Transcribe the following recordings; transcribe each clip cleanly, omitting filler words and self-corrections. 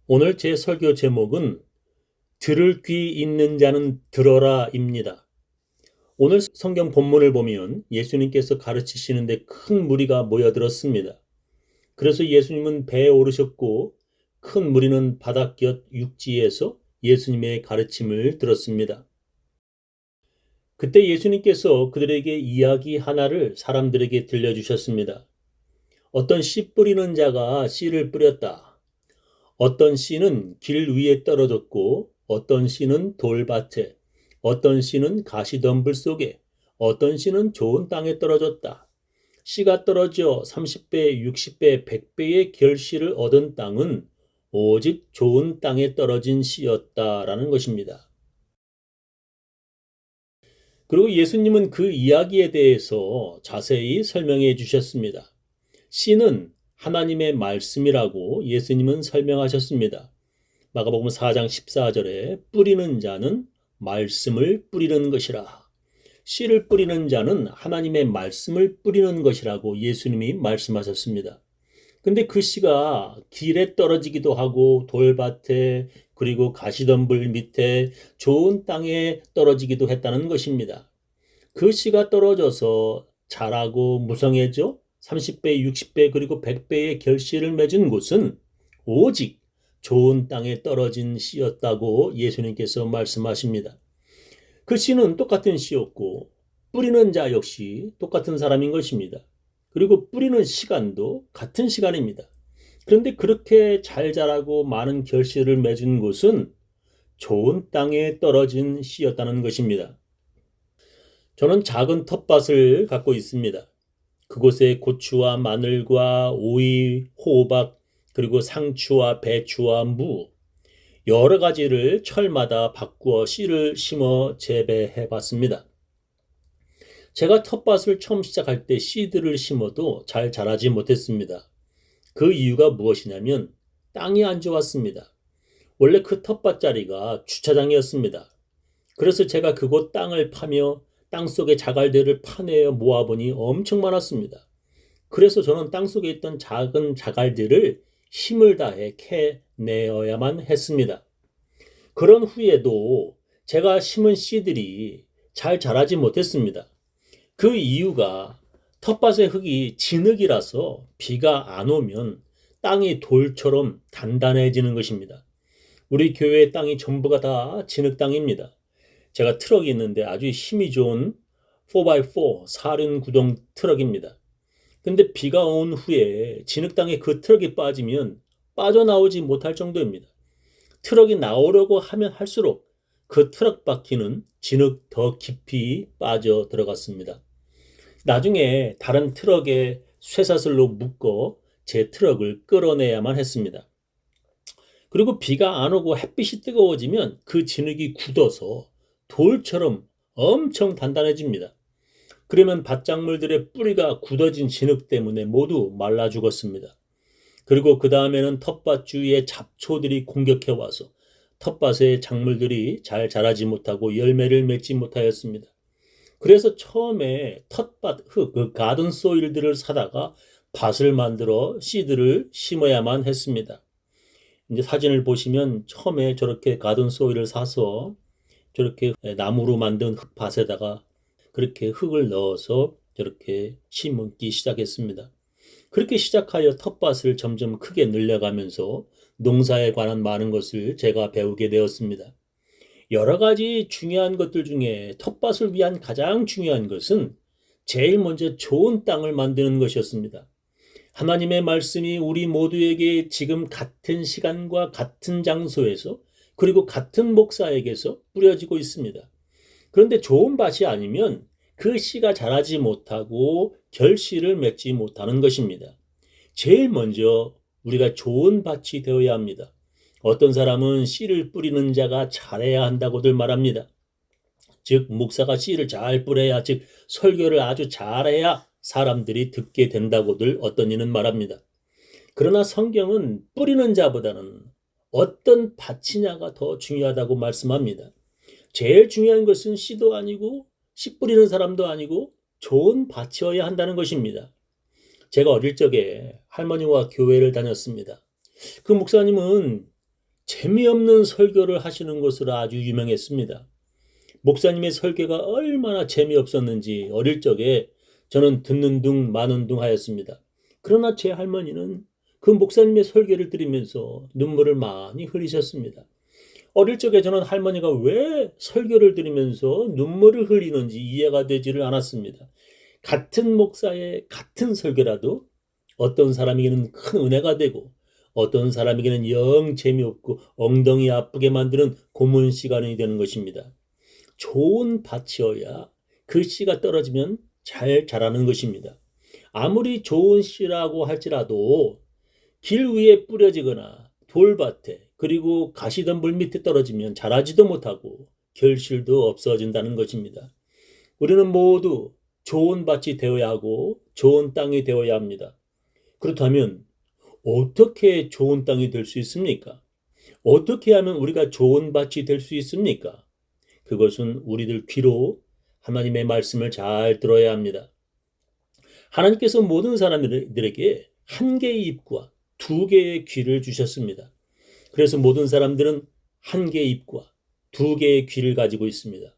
오늘 제 설교 제목은 들을 귀 있는 자는 들어라입니다. 오늘 성경 본문을 보면 예수님께서 가르치시는데 큰 무리가 모여들었습니다. 그래서 예수님은 배에 오르셨고 큰 무리는 바닷곁 육지에서 예수님의 가르침을 들었습니다. 그때 예수님께서 그들에게 이야기 하나를 사람들에게 들려주셨습니다. 어떤 씨 뿌리는 자가 씨를 뿌렸다. 어떤 씨는 길 위에 떨어졌고 어떤 씨는 돌밭에, 어떤 씨는 가시덤불 속에, 어떤 씨는 좋은 땅에 떨어졌다. 씨가 떨어져 30배, 60배, 100배의 결실을 얻은 땅은 오직 좋은 땅에 떨어진 씨였다라는 것입니다. 그리고 예수님은 그 이야기에 대해서 자세히 설명해 주셨습니다. 씨는 하나님의 말씀이라고 예수님은 설명하셨습니다. 마가복음 4장 14절에 뿌리는 자는 말씀을 뿌리는 것이라. 씨를 뿌리는 자는 하나님의 말씀을 뿌리는 것이라고 예수님이 말씀하셨습니다. 근데 그 씨가 길에 떨어지기도 하고 돌밭에 그리고 가시덤불 밑에 좋은 땅에 떨어지기도 했다는 것입니다. 그 씨가 떨어져서 자라고 무성해져 30배, 60배 그리고 100배의 결실을 맺은 곳은 오직 좋은 땅에 떨어진 씨였다고 예수님께서 말씀하십니다. 그 씨는 똑같은 씨였고 뿌리는 자 역시 똑같은 사람인 것입니다. 그리고 뿌리는 시간도 같은 시간입니다. 그런데 그렇게 잘 자라고 많은 결실을 맺은 곳은 좋은 땅에 떨어진 씨였다는 것입니다. 저는 작은 텃밭을 갖고 있습니다. 그곳에 고추와 마늘과 오이, 호박, 그리고 상추와 배추와 무, 여러 가지를 철마다 바꾸어 씨를 심어 재배해 봤습니다. 제가 텃밭을 처음 시작할 때 씨들을 심어도 잘 자라지 못했습니다. 그 이유가 무엇이냐면 땅이 안 좋았습니다. 원래 그 텃밭 자리가 주차장이었습니다. 그래서 제가 그곳 땅을 파며 땅속의 자갈들을 파내어 모아보니 엄청 많았습니다. 그래서 저는 땅속에 있던 작은 자갈들을 힘을 다해 캐내어야만 했습니다. 그런 후에도 제가 심은 씨들이 잘 자라지 못했습니다. 그 이유가 텃밭의 흙이 진흙이라서 비가 안 오면 땅이 돌처럼 단단해지는 것입니다. 우리 교회의 땅이 전부가 다 진흙 땅입니다. 제가 트럭이 있는데 아주 힘이 좋은 4x4 4륜구동 트럭입니다. 근데 비가 온 후에 진흙 땅에 그 트럭이 빠지면 빠져나오지 못할 정도입니다. 트럭이 나오려고 하면 할수록 그 트럭 바퀴는 진흙 더 깊이 빠져 들어갔습니다. 나중에 다른 트럭에 쇠사슬로 묶어 제 트럭을 끌어내야만 했습니다. 그리고 비가 안 오고 햇빛이 뜨거워지면 그 진흙이 굳어서 돌처럼 엄청 단단해집니다. 그러면 밭작물들의 뿌리가 굳어진 진흙 때문에 모두 말라 죽었습니다. 그리고 그 다음에는 텃밭 주위에 잡초들이 공격해 와서 텃밭의 작물들이 잘 자라지 못하고 열매를 맺지 못하였습니다. 그래서 처음에 텃밭 흙, 그 가든 소일들을 사다가 밭을 만들어 씨들을 심어야만 했습니다. 이제 사진을 보시면 처음에 저렇게 가든 소일을 사서 저렇게 나무로 만든 흙밭에다가 그렇게 흙을 넣어서 저렇게 심기 시작했습니다. 그렇게 시작하여 텃밭을 점점 크게 늘려가면서 농사에 관한 많은 것을 제가 배우게 되었습니다. 여러 가지 중요한 것들 중에 텃밭을 위한 가장 중요한 것은 제일 먼저 좋은 땅을 만드는 것이었습니다. 하나님의 말씀이 우리 모두에게 지금 같은 시간과 같은 장소에서 그리고 같은 목사에게서 뿌려지고 있습니다. 그런데 좋은 밭이 아니면 그 씨가 자라지 못하고 결실을 맺지 못하는 것입니다. 제일 먼저 우리가 좋은 밭이 되어야 합니다. 어떤 사람은 씨를 뿌리는 자가 잘해야 한다고들 말합니다. 즉 목사가 씨를 잘 뿌려야, 즉 설교를 아주 잘해야 사람들이 듣게 된다고들 어떤 이는 말합니다. 그러나 성경은 뿌리는 자보다는 어떤 밭이냐가 더 중요하다고 말씀합니다. 제일 중요한 것은 씨도 아니고 씨 뿌리는 사람도 아니고 좋은 밭이어야 한다는 것입니다. 제가 어릴 적에 할머니와 교회를 다녔습니다. 그 목사님은 재미없는 설교를 하시는 것으로 아주 유명했습니다. 목사님의 설교가 얼마나 재미없었는지 어릴 적에 저는 듣는 둥 마는 둥 하였습니다. 그러나 제 할머니는 그 목사님의 설교를 들으면서 눈물을 많이 흘리셨습니다. 어릴 적에 저는 할머니가 왜 설교를 들으면서 눈물을 흘리는지 이해가 되지를 않았습니다. 같은 목사의 같은 설교라도 어떤 사람에게는 큰 은혜가 되고 어떤 사람에게는 영 재미없고 엉덩이 아프게 만드는 고문 시간이 되는 것입니다. 좋은 밭이어야 그 씨가 떨어지면 잘 자라는 것입니다. 아무리 좋은 씨라고 할지라도 길 위에 뿌려지거나 돌밭에 그리고 가시덤불 밑에 떨어지면 자라지도 못하고 결실도 없어진다는 것입니다. 우리는 모두 좋은 밭이 되어야 하고 좋은 땅이 되어야 합니다. 그렇다면 어떻게 좋은 땅이 될 수 있습니까? 어떻게 하면 우리가 좋은 밭이 될 수 있습니까? 그것은 우리들 귀로 하나님의 말씀을 잘 들어야 합니다. 하나님께서 모든 사람들에게 한 개의 입과 두 개의 귀를 주셨습니다. 그래서 모든 사람들은 한 개의 입과 두 개의 귀를 가지고 있습니다.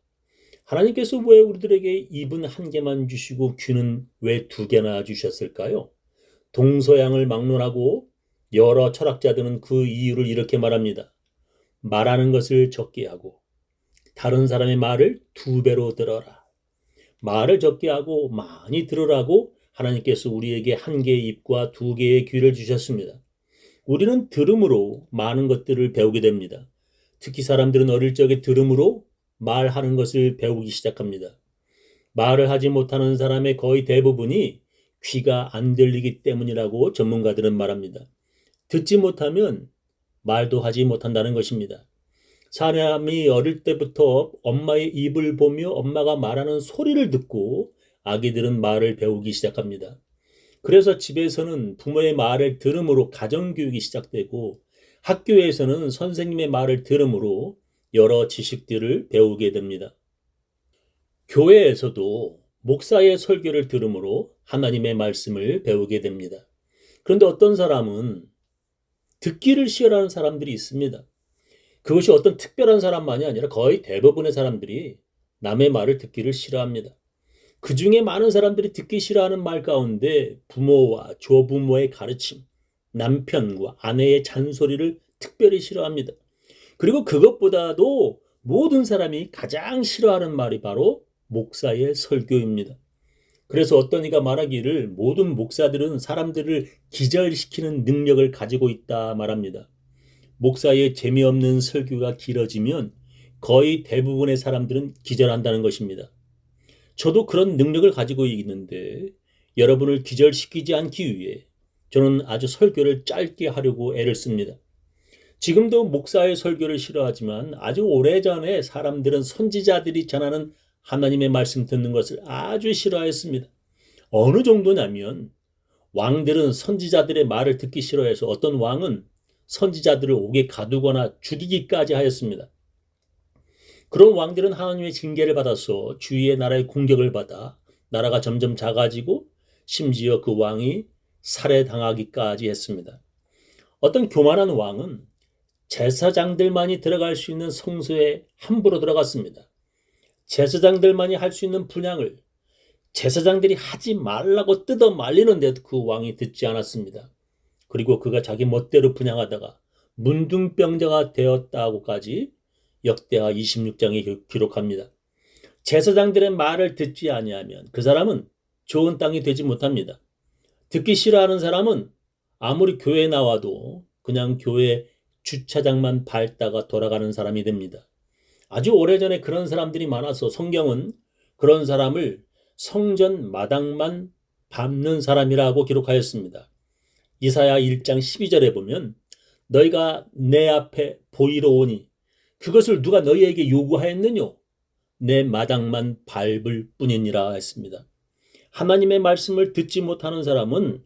하나님께서 왜 우리들에게 입은 한 개만 주시고 귀는 왜 두 개나 주셨을까요? 동서양을 막론하고 여러 철학자들은 그 이유를 이렇게 말합니다. 말하는 것을 적게 하고 다른 사람의 말을 두 배로 들어라. 말을 적게 하고 많이 들으라고 하나님께서 우리에게 한 개의 입과 두 개의 귀를 주셨습니다. 우리는 들음으로 많은 것들을 배우게 됩니다. 특히 사람들은 어릴 적에 들음으로 말하는 것을 배우기 시작합니다. 말을 하지 못하는 사람의 거의 대부분이 귀가 안 들리기 때문이라고 전문가들은 말합니다. 듣지 못하면 말도 하지 못한다는 것입니다. 사람이 어릴 때부터 엄마의 입을 보며 엄마가 말하는 소리를 듣고 아기들은 말을 배우기 시작합니다. 그래서 집에서는 부모의 말을 들음으로 가정교육이 시작되고 학교에서는 선생님의 말을 들음으로 여러 지식들을 배우게 됩니다. 교회에서도 목사의 설교를 들음으로 하나님의 말씀을 배우게 됩니다. 그런데 어떤 사람은 듣기를 싫어하는 사람들이 있습니다. 그것이 어떤 특별한 사람만이 아니라 거의 대부분의 사람들이 남의 말을 듣기를 싫어합니다. 그 중에 많은 사람들이 듣기 싫어하는 말 가운데 부모와 조부모의 가르침, 남편과 아내의 잔소리를 특별히 싫어합니다. 그리고 그것보다도 모든 사람이 가장 싫어하는 말이 바로 목사의 설교입니다. 그래서 어떤 이가 말하기를 모든 목사들은 사람들을 기절시키는 능력을 가지고 있다 말합니다. 목사의 재미없는 설교가 길어지면 거의 대부분의 사람들은 기절한다는 것입니다. 저도 그런 능력을 가지고 있는데 여러분을 기절시키지 않기 위해 저는 아주 설교를 짧게 하려고 애를 씁니다. 지금도 목사의 설교를 싫어하지만 아주 오래전에 사람들은 선지자들이 전하는 하나님의 말씀 듣는 것을 아주 싫어했습니다. 어느 정도냐면 왕들은 선지자들의 말을 듣기 싫어해서 어떤 왕은 선지자들을 옥에 가두거나 죽이기까지 하였습니다. 그런 왕들은 하나님의 징계를 받아서 주위의 나라의 공격을 받아 나라가 점점 작아지고 심지어 그 왕이 살해당하기까지 했습니다. 어떤 교만한 왕은 제사장들만이 들어갈 수 있는 성소에 함부로 들어갔습니다. 제사장들만이 할 수 있는 분향을 제사장들이 하지 말라고 뜯어 말리는데도 그 왕이 듣지 않았습니다. 그리고 그가 자기 멋대로 분향하다가 문둥병자가 되었다고까지 역대하 26장에 기록합니다. 제사장들의 말을 듣지 아니하면 그 사람은 좋은 땅이 되지 못합니다. 듣기 싫어하는 사람은 아무리 교회에 나와도 그냥 교회 주차장만 밟다가 돌아가는 사람이 됩니다. 아주 오래전에 그런 사람들이 많아서 성경은 그런 사람을 성전 마당만 밟는 사람이라고 기록하였습니다. 이사야 1장 12절에 보면 너희가 내 앞에 보이러 오니 그것을 누가 너희에게 요구하였느냐? 내 마당만 밟을 뿐이니라 했습니다. 하나님의 말씀을 듣지 못하는 사람은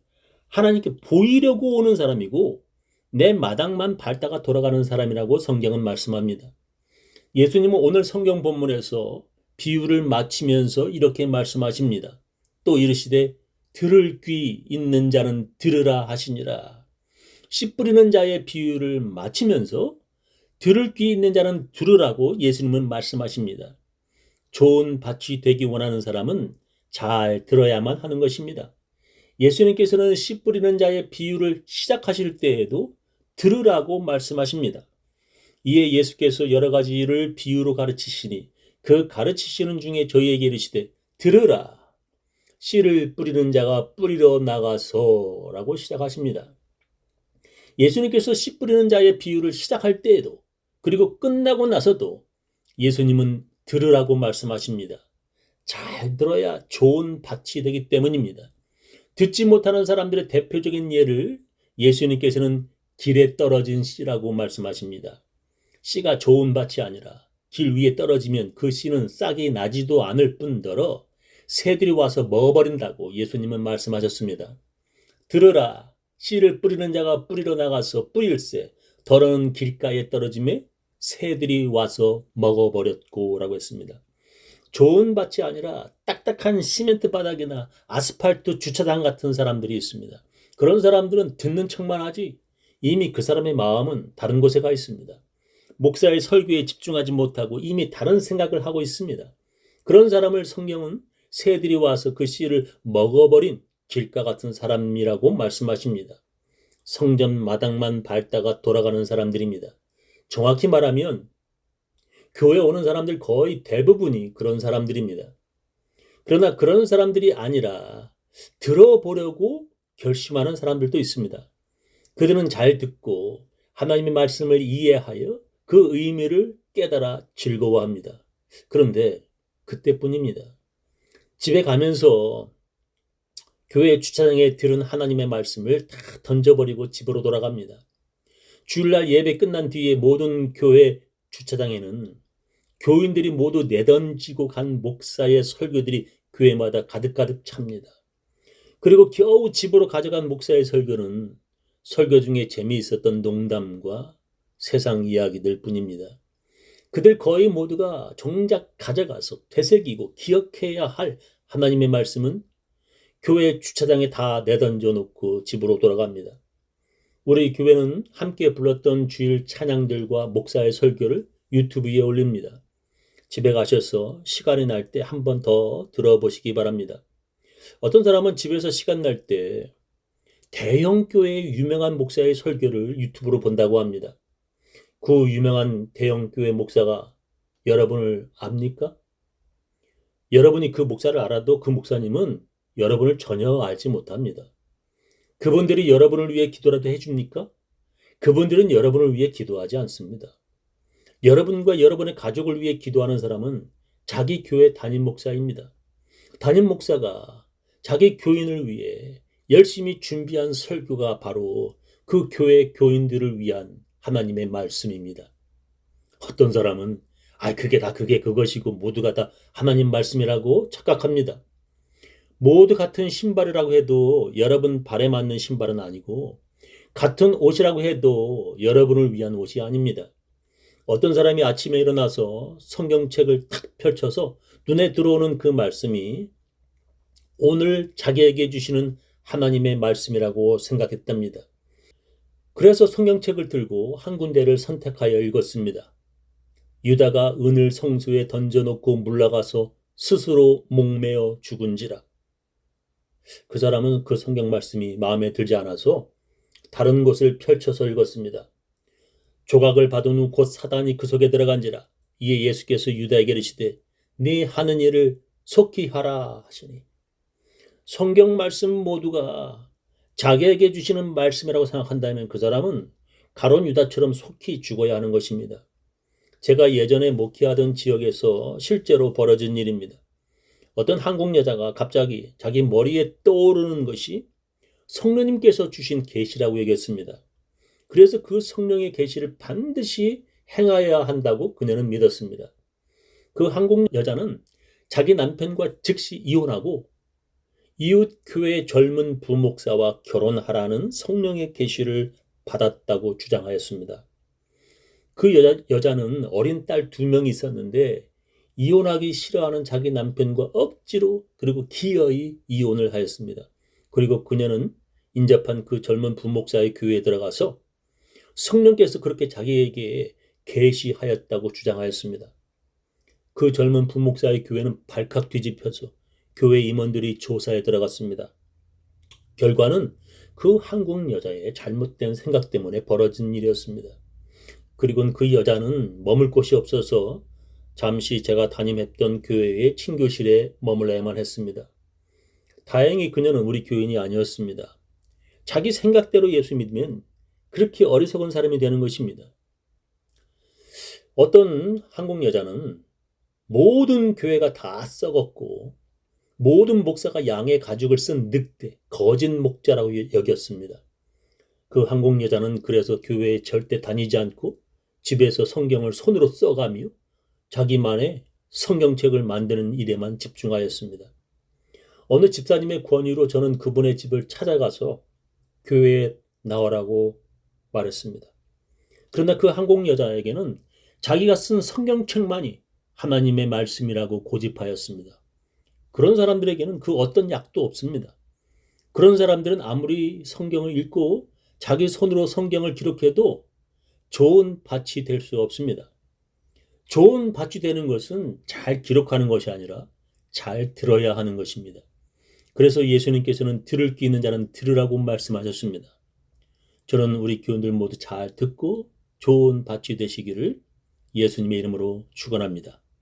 하나님께 보이려고 오는 사람이고 내 마당만 밟다가 돌아가는 사람이라고 성경은 말씀합니다. 예수님은 오늘 성경 본문에서 비유를 마치면서 이렇게 말씀하십니다. 또 이르시되 들을 귀 있는 자는 들으라 하시니라. 씨 뿌리는 자의 비유를 마치면서 들을 귀 있는 자는 들으라고 예수님은 말씀하십니다. 좋은 밭이 되기 원하는 사람은 잘 들어야만 하는 것입니다. 예수님께서는 씨 뿌리는 자의 비유를 시작하실 때에도 들으라고 말씀하십니다. 이에 예수께서 여러 가지를 비유로 가르치시니 그 가르치시는 중에 저희에게 이르시되 들으라. 씨를 뿌리는 자가 뿌리러 나가서 라고 시작하십니다. 예수님께서 씨 뿌리는 자의 비유를 시작할 때에도 그리고 끝나고 나서도 예수님은 들으라고 말씀하십니다. 잘 들어야 좋은 밭이 되기 때문입니다. 듣지 못하는 사람들의 대표적인 예를 예수님께서는 길에 떨어진 씨라고 말씀하십니다. 씨가 좋은 밭이 아니라 길 위에 떨어지면 그 씨는 싹이 나지도 않을 뿐더러 새들이 와서 먹어버린다고 예수님은 말씀하셨습니다. 들으라. 씨를 뿌리는 자가 뿌리러 나가서 뿌릴새 더러운 길가에 떨어짐에 새들이 와서 먹어버렸고 라고 했습니다. 좋은 밭이 아니라 딱딱한 시멘트 바닥이나 아스팔트 주차장 같은 사람들이 있습니다. 그런 사람들은 듣는 척만 하지 이미 그 사람의 마음은 다른 곳에 가 있습니다. 목사의 설교에 집중하지 못하고 이미 다른 생각을 하고 있습니다. 그런 사람을 성경은 새들이 와서 그 씨를 먹어버린 길가 같은 사람이라고 말씀하십니다. 성전 마당만 밟다가 돌아가는 사람들입니다. 정확히 말하면 교회 오는 사람들 거의 대부분이 그런 사람들입니다. 그러나 그런 사람들이 아니라 들어보려고 결심하는 사람들도 있습니다. 그들은 잘 듣고 하나님의 말씀을 이해하여 그 의미를 깨달아 즐거워합니다. 그런데 그때뿐입니다. 집에 가면서 교회 주차장에 들은 하나님의 말씀을 다 던져버리고 집으로 돌아갑니다. 주일날 예배 끝난 뒤에 모든 교회 주차장에는 교인들이 모두 내던지고 간 목사의 설교들이 교회마다 가득가득 찹니다. 그리고 겨우 집으로 가져간 목사의 설교는 설교 중에 재미있었던 농담과 세상 이야기들 뿐입니다. 그들 거의 모두가 정작 가져가서 되새기고 기억해야 할 하나님의 말씀은 교회 주차장에 다 내던져 놓고 집으로 돌아갑니다. 우리 교회는 함께 불렀던 주일 찬양들과 목사의 설교를 유튜브에 올립니다. 집에 가셔서 시간이 날 때 한 번 더 들어보시기 바랍니다. 어떤 사람은 집에서 시간 날 때 대형 교회의 유명한 목사의 설교를 유튜브로 본다고 합니다. 그 유명한 대형 교회 목사가 여러분을 압니까? 여러분이 그 목사를 알아도 그 목사님은 여러분을 전혀 알지 못합니다. 그분들이 여러분을 위해 기도라도 해줍니까? 그분들은 여러분을 위해 기도하지 않습니다. 여러분과 여러분의 가족을 위해 기도하는 사람은 자기 교회 담임 목사입니다. 담임 목사가 자기 교인을 위해 열심히 준비한 설교가 바로 그 교회 교인들을 위한 하나님의 말씀입니다. 어떤 사람은 그게 그것이고 모두가 다 하나님 말씀이라고 착각합니다. 모두 같은 신발이라고 해도 여러분 발에 맞는 신발은 아니고 같은 옷이라고 해도 여러분을 위한 옷이 아닙니다. 어떤 사람이 아침에 일어나서 성경책을 탁 펼쳐서 눈에 들어오는 그 말씀이 오늘 자기에게 주시는 하나님의 말씀이라고 생각했답니다. 그래서 성경책을 들고 한 군데를 선택하여 읽었습니다. 유다가 은을 성소에 던져놓고 물러가서 스스로 목매어 죽은지라. 그 사람은 그 성경 말씀이 마음에 들지 않아서 다른 곳을 펼쳐서 읽었습니다. 조각을 받은 후 곧 사단이 그 속에 들어간지라. 이에 예수께서 유다에게 이르시되 네 하는 일을 속히 하라 하시니. 성경 말씀 모두가 자기에게 주시는 말씀이라고 생각한다면 그 사람은 가룟 유다처럼 속히 죽어야 하는 것입니다. 제가 예전에 목회하던 지역에서 실제로 벌어진 일입니다. 어떤 한국 여자가 갑자기 자기 머리에 떠오르는 것이 성령님께서 주신 계시라고 여겼습니다. 그래서 그 성령의 계시를 반드시 행하여야 한다고 그녀는 믿었습니다. 그 한국 여자는 자기 남편과 즉시 이혼하고 이웃 교회 젊은 부목사와 결혼하라는 성령의 계시를 받았다고 주장하였습니다. 그 여자는 어린 딸 2명이 있었는데 이혼하기 싫어하는 자기 남편과 억지로 그리고 기어이 이혼을 하였습니다. 그리고 그녀는 인접한 그 젊은 부목사의 교회에 들어가서 성령께서 그렇게 자기에게 계시하였다고 주장하였습니다. 그 젊은 부목사의 교회는 발칵 뒤집혀서 교회 임원들이 조사에 들어갔습니다. 결과는 그 한국 여자의 잘못된 생각 때문에 벌어진 일이었습니다. 그리고 그 여자는 머물 곳이 없어서 잠시 제가 담임했던 교회의 친교실에 머물러야만 했습니다. 다행히 그녀는 우리 교인이 아니었습니다. 자기 생각대로 예수 믿으면 그렇게 어리석은 사람이 되는 것입니다. 어떤 한국 여자는 모든 교회가 다 썩었고 모든 목사가 양의 가죽을 쓴 늑대, 거짓 목자라고 여겼습니다. 그 한국 여자는 그래서 교회에 절대 다니지 않고 집에서 성경을 손으로 써가며 자기만의 성경책을 만드는 일에만 집중하였습니다. 어느 집사님의 권유로 저는 그분의 집을 찾아가서 교회에 나오라고 말했습니다. 그러나 그 한국 여자에게는 자기가 쓴 성경책만이 하나님의 말씀이라고 고집하였습니다. 그런 사람들에게는 그 어떤 약도 없습니다. 그런 사람들은 아무리 성경을 읽고 자기 손으로 성경을 기록해도 좋은 밭이 될 수 없습니다. 좋은 밭이 되는 것은 잘 기록하는 것이 아니라 잘 들어야 하는 것입니다. 그래서 예수님께서는 들을 귀 있는 자는 들으라고 말씀하셨습니다. 저는 우리 교인들 모두 잘 듣고 좋은 밭이 되시기를 예수님의 이름으로 축원합니다.